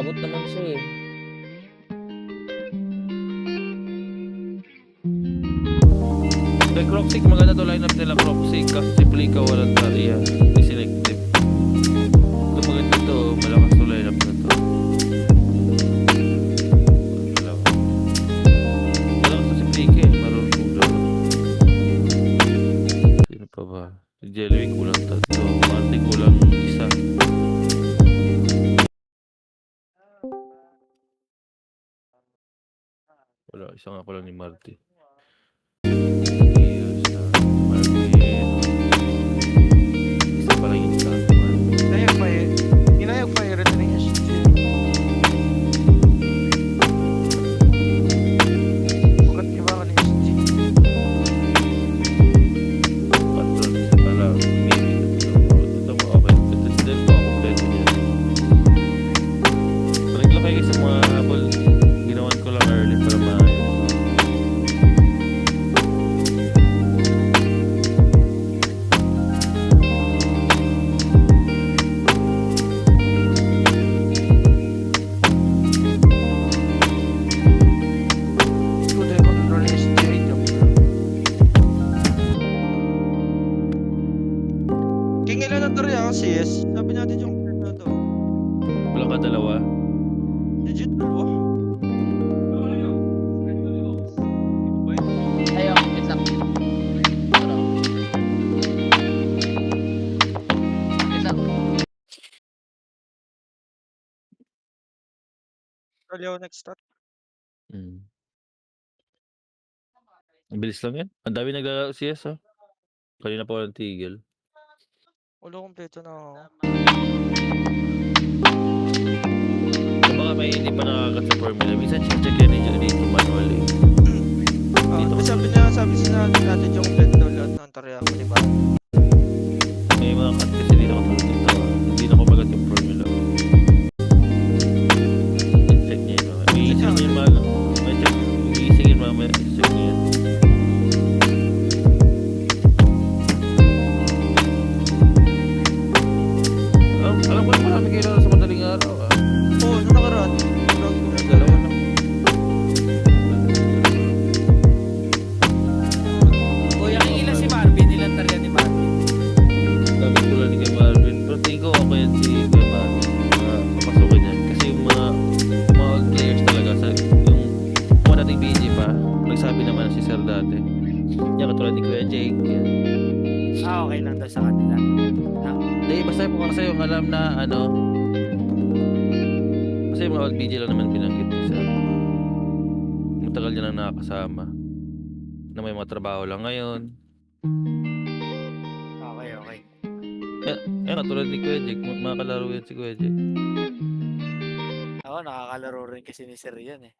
Abot naman siya eh. Kay Croxic, maganda to lineup nila Croxic. Kasi si Plika walang tariya. Hindi selective. Ito maganda to. Malakas to lineup na to. Malakas to si Plika eh. Marunong kulang. Sino pa ba? Si Jelly kulang 3. Marty kulang 1. Wala, isa nga ko lang ni Marty. Isa pa lang yung isa. Inayag fire ito ng SG. Bukat iba ka ng SG. Patron, isa pa lang. Ito mo, okay. Ito si Del ko, kompleto niya. Naglakay kayo sa mga habol. Ginawan ko lang early para maayos. Good ay control SG. King ilan na to rin ang CS? Sabi natin yung na to. Wala ka dalawa. Legit dalawa. Ayaw, wait lang. Ano? Wait lang. Kalyaw next start. Ang bilis lang yan. Ang dami naglalaro CS oh. Kanina pa walang tigil. Ulo kompleto na ako. So baka may hindi pa nakakat sa formula. Minsan check yan eh dito manually. Dito Sabi natin yung kompleto lahat ng Ontario, di ba? may mga cut kasi dito ako dito. Hindi na kumagat yung formula. Check niya yun. May isip niya yung mga may check. Iising yun mamaya. Check niya yun. Alam ko na marami kayo sa madaling araw ah. Oo, nung nakaraan. Dalawa lang. Kuya, ilan si Marvin? Ilan talaga ni Marvin? Sabi ko lang ni kay Marvin. Pero tingin ko okay yan si kay Marvin. Papasukin yan. Kasi yung mga old players talaga sa yung mga dating BG pa. Nagsabi naman si Sir dati. Yan katulad ni Kuya Jake. Yan. Okay lang daw sa kanila. Hindi, basta po kasi yung alam na ano. Kasi yung mga old BG lang naman binanggit ni Sir. Matagal niya lang nakakasama. Na may mga trabaho lang ngayon. Okay. Yan katulad ni Kuya Jake. Makakalaro yan si Kuya Jake. Oo, nakakalaro rin kasi ni Sir yan eh.